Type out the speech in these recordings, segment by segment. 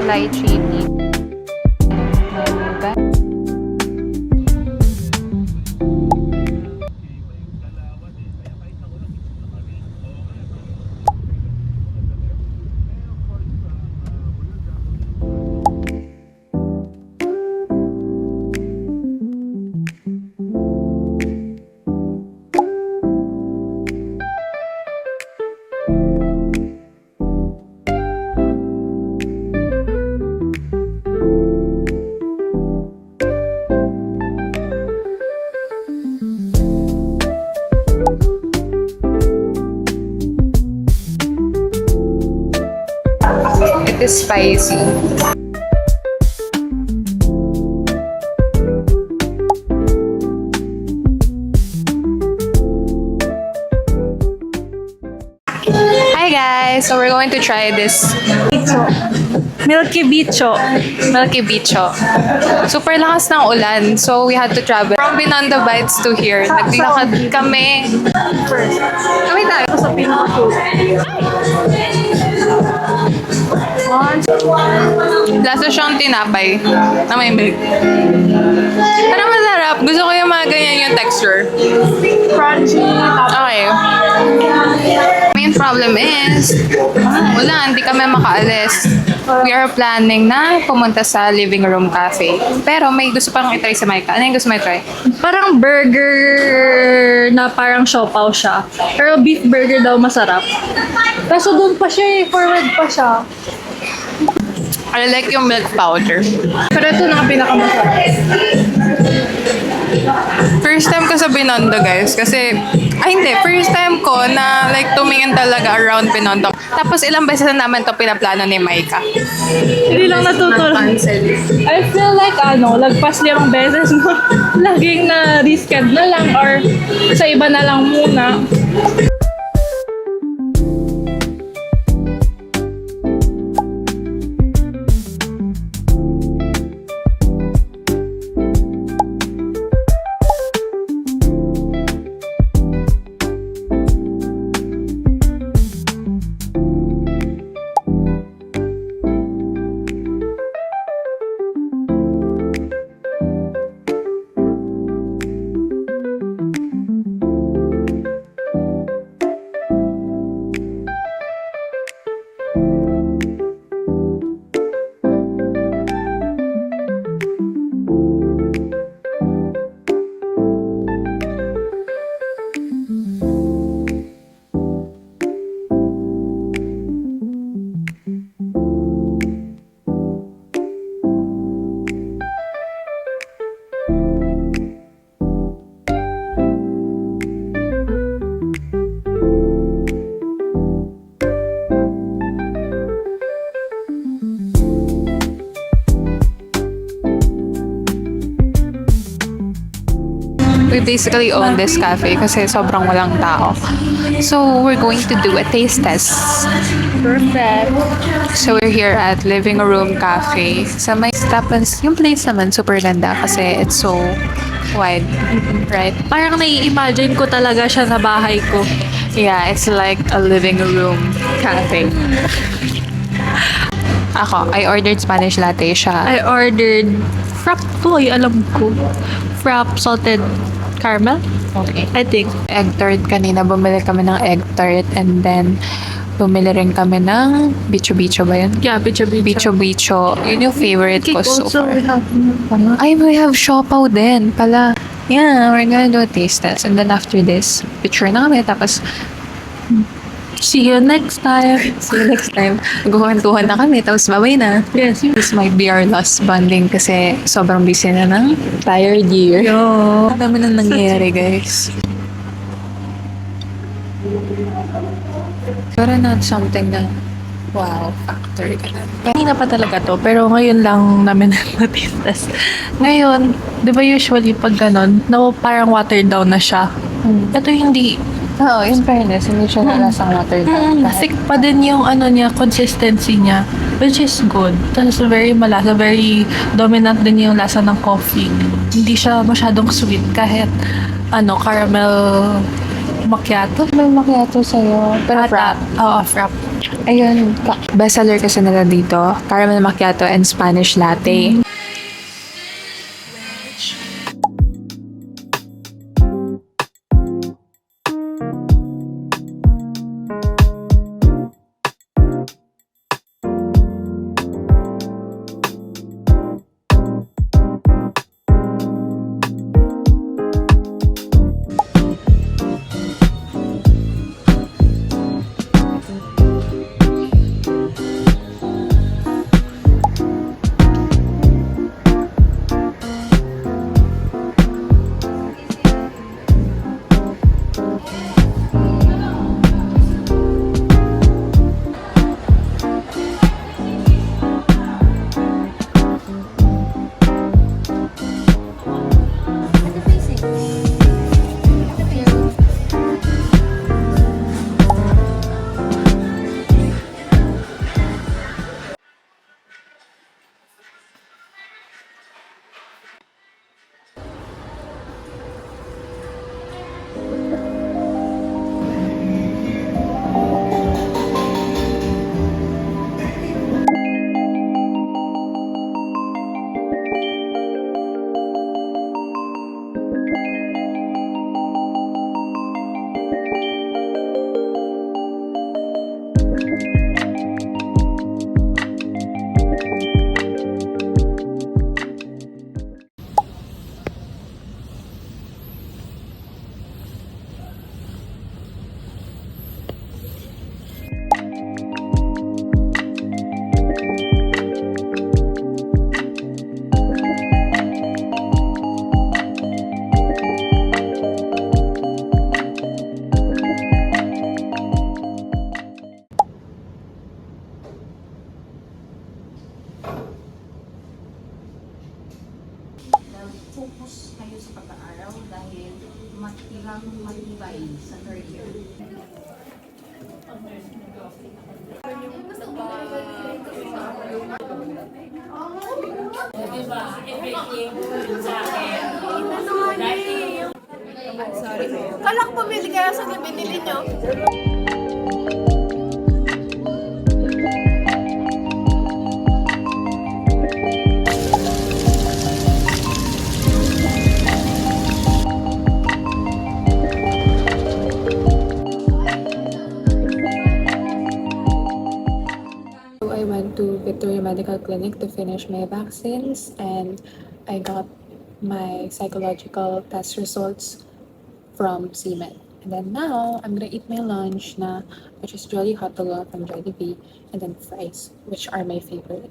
lychee tea. It is spicy. Hi guys! So we're going to try this Milky Bicho. Milky Bicho. Super lakas ng ulan, so we had to travel from Binondo Bites to here. Naglakad kami. Kami tayo sa pinaka. Lasa siyang tinapay na may milk. Pero masarap. Gusto ko yung mga ganyan yung texture. Crunchy. Okay. Main problem is, wala, hindi kami makaalis. We are planning na pumunta sa living room cafe. Pero may gusto pang itry sa Micah. Ano yung gusto mo itry? Parang burger na parang siopaw siya. Pero beef burger daw masarap. Kaso doon pa siya eh. Forward pa siya. I like yung milk powder. Pero ito na pinakamasarap. First time ko sa Binondo, guys. Kasi, first time ko na like tumingin talaga around Binondo. Tapos ilang beses na naman to pinaplano ni Micah. Hindi lang natutulog. I feel like lagpas 5 beses mo. Laging na reschedule na lang or sa iba na lang muna. We basically own this cafe kasi sobrang walang tao. So, we're going to do a taste test. Perfect. So, we're here at Living Room Cafe. Sa may tapos, yung place naman super ganda kasi it's so wide. Right? Parang nai-imagine ko talaga siya sa bahay ko. Yeah, it's like a living room cafe. Ako, I ordered Spanish latte siya. I ordered frap to. Alam ko. Frap salted caramel. Okay. I think. Egg tart kanina. Bumili kami ng egg tart and then bumili rin kami ng bicho-bicho ba yun? Yeah, bicho-bicho. Bicho-bicho. Yun yung favorite ko so Also, far. we have Ay, we have siopaw din pala. Yeah, we're gonna do a taste test. And then after this, picture na kami. Tapos, see you next time. see you next time. Magkukwentuhan na kami. Tapos, babay na. Yes. This might be our last bonding kasi sobrang busy na ng tired year. Yo. Ang dami na nangyayari, guys. Pero not something na wow factor ka na. Kanina pa talaga to, pero ngayon lang namin natistas. Ngayon, di ba usually pag ganon, parang watered down na siya. Ito hindi. Oo, in fairness, hindi siya nalasang water down. Thick pa din yung ano niya, consistency niya, which is good. Tapos very malasa, very dominant din yung lasa ng coffee. Hindi siya masyadong sweet kahit caramel macchiato. May macchiato sa'yo. Pero frap. Oo, frap. Ayun, bestseller kasi nila dito, caramel macchiato and Spanish latte. Focus kayo sa pag-aaral dahil matirang matibay sa third year. Kala ko pumili kaya sa binili nyo. So I went to Victoria Medical Clinic to finish my vaccines and I got my psychological test results from CMED. And then now I'm gonna eat my lunch na, which is Jolly Hot Dog from Jollibee, and then fries, which are my favorite.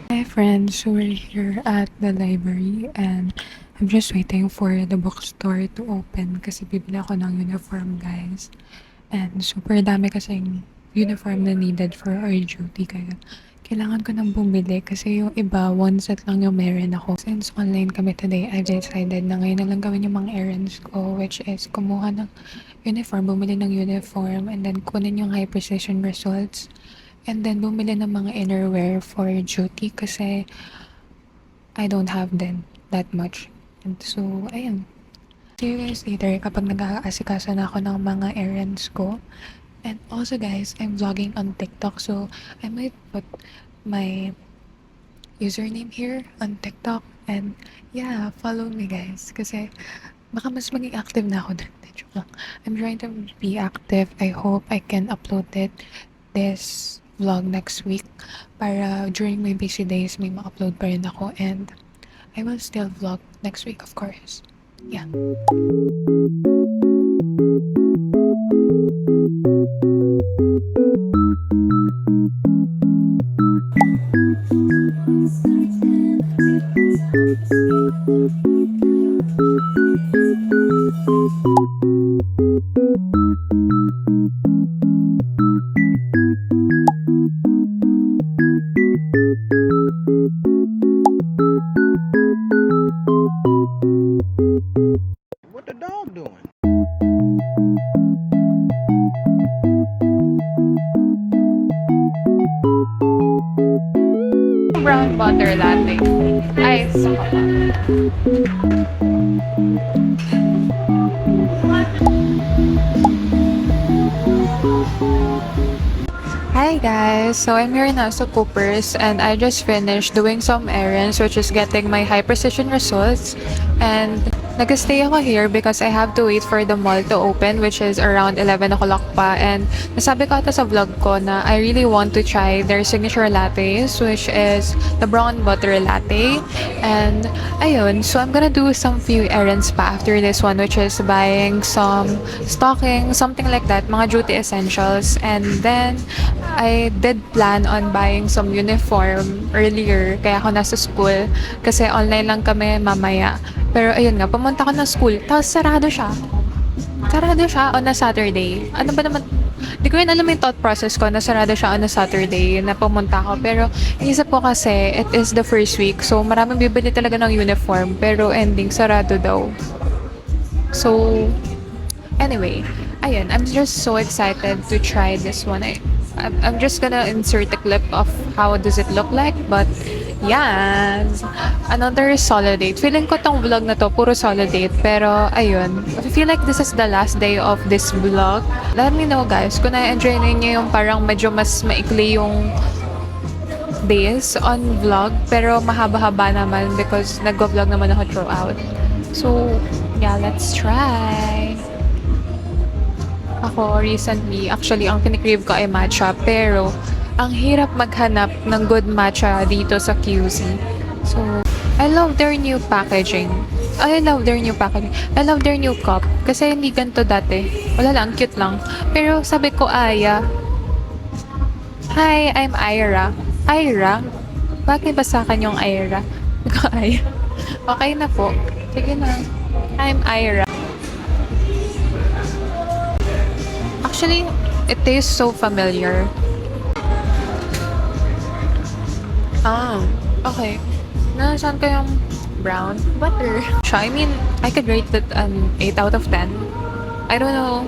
Hi friends, so we're here at the library and I'm just waiting for the bookstore to open kasi bibili ako ng uniform guys. And super dami kasing uniform na needed for our duty kaya kailangan ko nang bumili kasi yung iba, one set lang yung meron ako. Since online kami today, I decided na ngayon na lang gawin yung mga errands ko, which is kumuha ng uniform, bumili ng uniform, and then kunin yung high precision results. And then bumili ng mga innerwear for duty kasi I don't have them that much. And so, ayun. See you guys later kapag nag-aasikaso na ako ng mga errands ko. And also guys, I'm vlogging on TikTok, so I might put my username here on TikTok. And yeah, follow me guys. Kasi baka mas maging active na ako dun. Joke lang. I'm trying to be active. I hope I can upload it this vlog next week para during my busy days may ma-upload pa rin ako, and I will still vlog next week of course. Yeah. brown butter latte. Ay, saka pa. Hi guys! So I'm here now sa Coopers and I just finished doing some errands which is getting my high precision results, and nag-stay ako here because I have to wait for the mall to open which is around 11 o'clock pa, and nasabi ko ata sa vlog ko na I really want to try their signature lattes which is the brown butter latte, and ayun, so I'm gonna do some few errands pa after this one which is buying some stocking, something like that, mga duty essentials, and then I did plan on buying some uniform earlier kaya ako nasa school kasi online lang kami mamaya. Pero ayun nga, pumunta ako ng school tapos sarado siya. Sarado siya on a Saturday. Ano ba naman? Di ko rin alam yung thought process ko na sarado siya on a Saturday na pumunta ako. Pero isip ko kasi it is the first week so maraming bibili talaga ng uniform pero ending sarado daw. So anyway, ayun, I'm just so excited to try this one. I'm just gonna insert a clip of how does it look like, but yeah, another solid date. Feeling ko tong vlog na to puro solid date, pero ayun, I feel like this is the last day of this vlog. Let me know guys kung na-enjoy ninyo yung parang medyo mas maikli yung days on vlog, pero mahaba-haba naman because nag-vlog naman ako throughout. So yeah, let's try. Ako recently, actually ang kinikrave ko ay matcha, pero ang hirap maghanap ng good matcha dito sa QC. So, I love their new packaging. I love their new cup. Kasi hindi ganito dati. Wala lang, cute lang. Pero sabi ko, Aya. Hi, I'm Ira. Ira? Bakit ba sa akin yung Ira? Aya. Okay na po. Sige na. I'm Ira. Actually, it tastes so familiar. Okay. Nasaan ko yung brown butter? I mean, I could rate it an 8 out of 10. I don't know.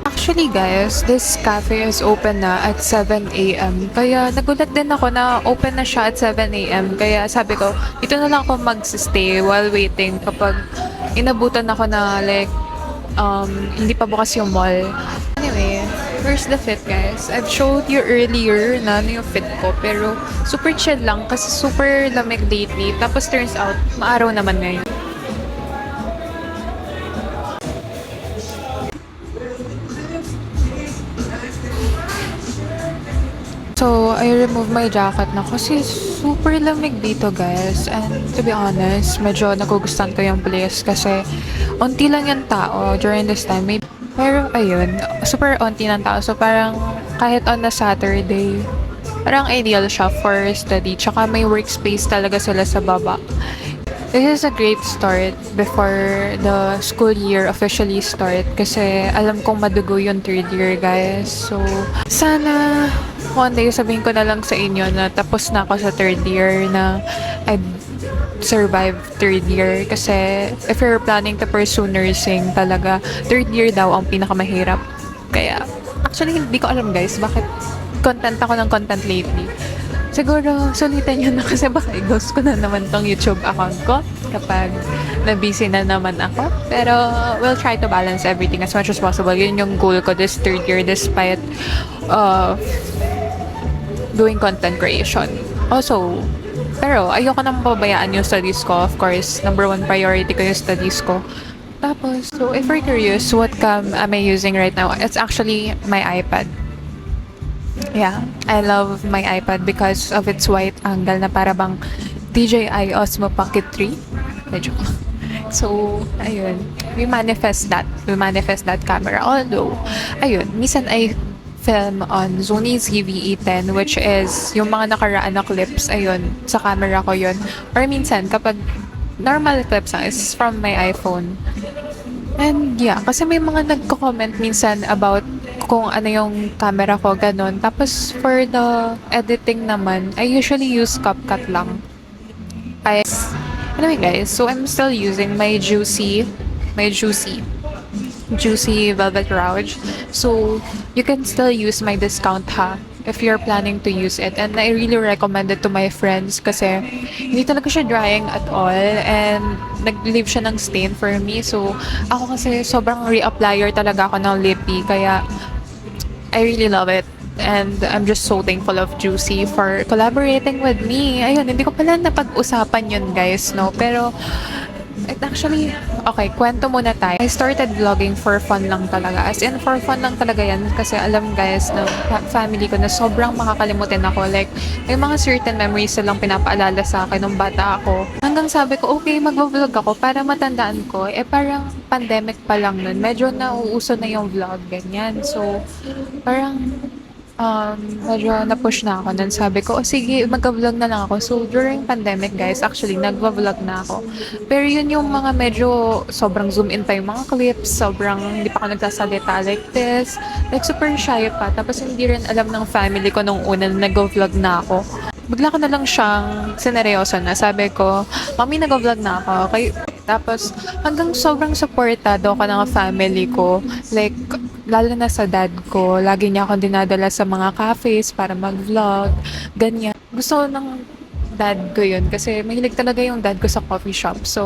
Actually guys, this cafe is open na at 7 a.m. Kaya nagulat din ako na open na siya at 7 a.m. Kaya sabi ko, dito na lang ako mag-stay while waiting kapag inabutan ako na like, hindi pa bukas yung mall. Anyway, here's the fit guys. I've showed you earlier na ano yung fit ko, pero super chill lang kasi super lamig lately. Tapos turns out, maaraw naman ngayon. So, I removed my jacket na kasi super lamig dito guys, and to be honest, medyo nagugustuhan ko yung place kasi onti lang yung tao during this time. Pero ayun, super onti ng tao, so parang kahit on a Saturday, parang ideal siya for study, tsaka may workspace talaga sila sa baba. This is a great start before the school year officially start kasi alam kong madugo yung third year guys. So, sana one day sabihin ko na lang sa inyo na tapos na ako sa third year, na I survive third year. Kasi if you're planning to pursue nursing talaga, third year daw ang pinakamahirap. Kaya, actually hindi ko alam guys bakit content ako ng content lately. Siguro, sulitan nyo na kasi baka i-ghost ko na naman tong YouTube account ko kapag na-busy na naman ako. Pero, we'll try to balance everything as much as possible. Yun yung goal ko this third year despite doing content creation. Also, pero ayoko nang pabayaan yung studies ko. Of course, number one priority ko yung studies ko. Tapos, so if you're curious, what cam am I using right now? It's actually my iPad. Yeah, I love my iPad because of its wide angle na para bang DJI Osmo Pocket 3. Medyo. So, ayun. We manifest that camera. Although, ayun, minsan ay film on Sony ZV-E10 which is yung mga nakaraan na clips, ayun, sa camera ko yun. Or minsan, kapag normal clips is from my iPhone. And yeah, kasi may mga nagko-comment minsan about kung ano yung camera ko, ganun. Tapos for the editing naman, I usually use CapCut lang. Anyway guys, so I'm still using my Juicy Juicy Velvet Rouge. So, you can still use my discount ha if you're planning to use it. And I really recommend it to my friends kasi hindi talaga siya drying at all and nag-leave siya ng stain for me. So, ako kasi sobrang reapplier talaga ako ng lippy kaya I really love it. And I'm just so thankful of Juicy for collaborating with me. Ayun, hindi ko pala napag-usapan yun guys, no? Pero, it actually, okay, kwento muna tayo. I started vlogging for fun lang talaga. As in, for fun lang talaga yan. Kasi alam guys, ng family ko na sobrang makakalimutin ako. Like, may mga certain memories silang pinapaalala sa akin nung bata ako. Hanggang sabi ko, okay, mag-vlog ako para matandaan ko. Eh, parang pandemic pa lang nun. Medyo nauuso na yung vlog, ganyan. So, parang medyo na-push na ako. Then sabi ko, oh, sige, mag-vlog na lang ako. So, during pandemic, guys, actually, nag-vlog na ako. Pero yun yung mga medyo sobrang zoom in pa yung mga clips. Sobrang hindi pa ako nagsasalita like this. Like, super shy pa. Tapos, hindi rin alam ng family ko nung una na nag-vlog na ako. Bigla ko na lang siyang sineryoso na. Sabi ko, Mami, nag-vlog na ako. Tapos, hanggang sobrang supportado ka ng family ko. Like, lalo na sa dad ko. Lagi niya akong dinadala sa mga cafes para mag-vlog. Ganyan. Gusto ng dad ko yun kasi mahilig talaga yung dad ko sa coffee shop. So,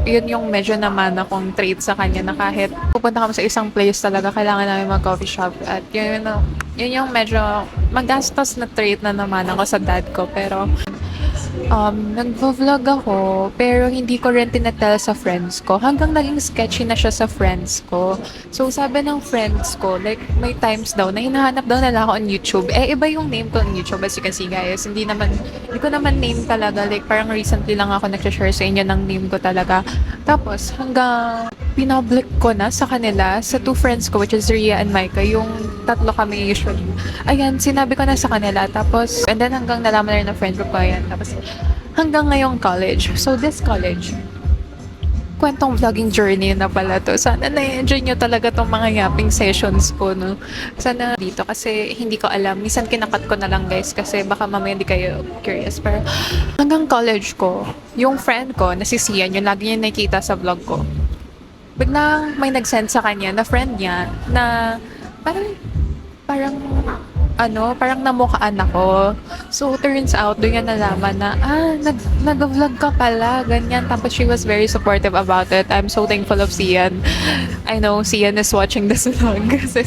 yun yung medyo naman akong trait sa kanya na kahit pupunta kami sa isang place talaga, kailangan namin mag-coffee shop. At yun yung medyo magastos na trait na naman ako sa dad ko. Pero, nag-vlog ako, pero hindi ko rin tinatel sa friends ko. Hanggang naging sketchy na siya sa friends ko. So, sabi ng friends ko, like, may times daw na hinahanap daw nila ako on YouTube. Eh, iba yung name ko on YouTube, as you can see, guys. Hindi ko naman name talaga. Like, parang recently lang ako nag-share sa inyo ng name ko talaga. Tapos, hanggang pinpublic ko na sa kanila, sa two friends ko, which is Ria and Micah, yung tatlo kami usually. Ayan, sinabi ko na sa kanila. Tapos, and then hanggang nalaman na rin ng friend ko pa yan. Tapos, hanggang ngayong college. So, this college, kwentong vlogging journey na pala to. Sana na-enjoy nyo talaga tong mga yapping sessions ko, no? Sana dito kasi hindi ko alam. Minsan kinakat ko na lang, guys, kasi baka mamaya hindi kayo curious. Pero hanggang college ko, yung friend ko na si Sian, yung lagi niya nakikita sa vlog ko, biglang may nag-send sa kanya na friend niya na parang parang namukhaan ako. So, turns out, doon niya nalaman na, nag-vlog ka pala, ganyan. Tapos, she was very supportive about it. I'm so thankful of Sian. I know Sian is watching this vlog. Kasi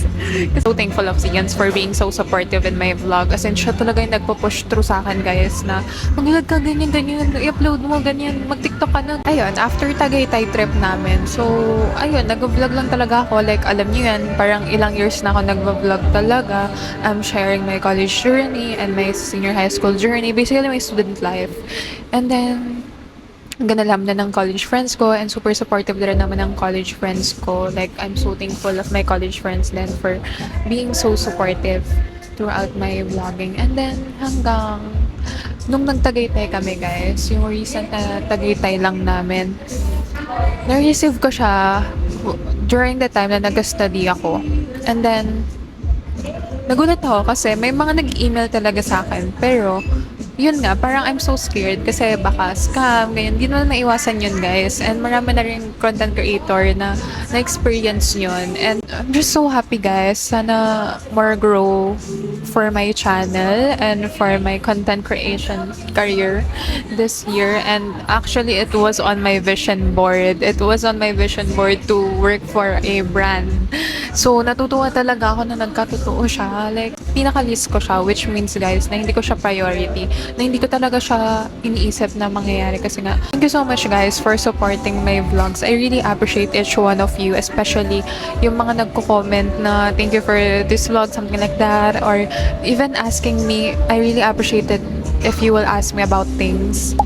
so thankful of Sian for being so supportive in my vlog. As in, siya talaga yung nagpo-push through sa akin, guys, na mag-vlog ka, ganyan, i-upload mo, ganyan, mag-tiktok ka na. Ayun, after Tagaytay trip namin, so, ayun, nag-vlog lang talaga ako. Like, alam niyo yan, parang ilang years na ako nag-vlog talaga. I'm sharing my college journey and my senior high school journey, basically my student life. And then, hanggang alam na ng college friends ko and super supportive na rin naman ng college friends ko. Like, I'm so thankful of my college friends then for being so supportive throughout my vlogging. And then, hanggang nung nagtagaytay kami, guys, yung recent na tagaytay lang namin, na-receive ko siya during the time na nag-study ako. And then, nagulat ako kasi may mga nag-email talaga sa akin. Pero, yun nga, parang I'm so scared kasi baka scam, ganyan. Hindi naman maiwasan yun, guys. And marami na rin content creator na na-experience yun. And I'm just so happy, guys. Sana more grow for my channel and for my content creation career this year. And actually, it was on my vision board. It was on my vision board to work for a brand. So, natutuwa talaga ako na nagkatotoo siya. Like, pinaka-list ko siya, which means, guys, na hindi ko siya priority. Na hindi ko talaga siya iniisip na mangyayari. Kasi nga, thank you so much, guys, for supporting my vlogs. I really appreciate each one of you, especially yung mga nagko-comment na thank you for this vlog, something like that. Or even asking me, I really appreciate it if you will ask me about things.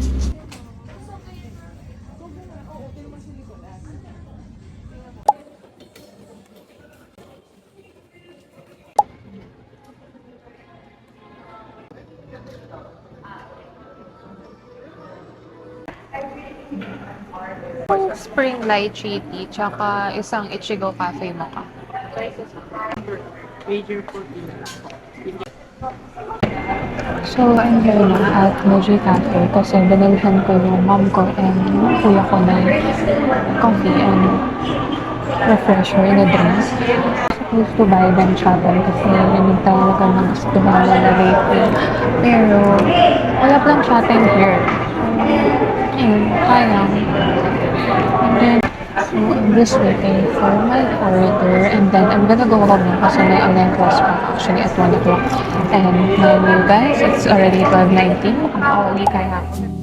Spring lychee tea, tsaka isang Ichigo Cafe Mocha. So, I'm here na at Moji Cafe kasi binilhan ko yung mom ko and yung kuya ko na coffee and refresher in a drink. Supposed to buy them shotgun kasi yun yung talaga na gusto ko na lately. Pero, wala palang shotgun here. Ayun, sayang. And then, so I'm just waiting for my order and then I'm gonna go home na kasi may online class pa actually at 1 o'clock. And now you guys, it's already 12:19. Makakauwi kaya ako.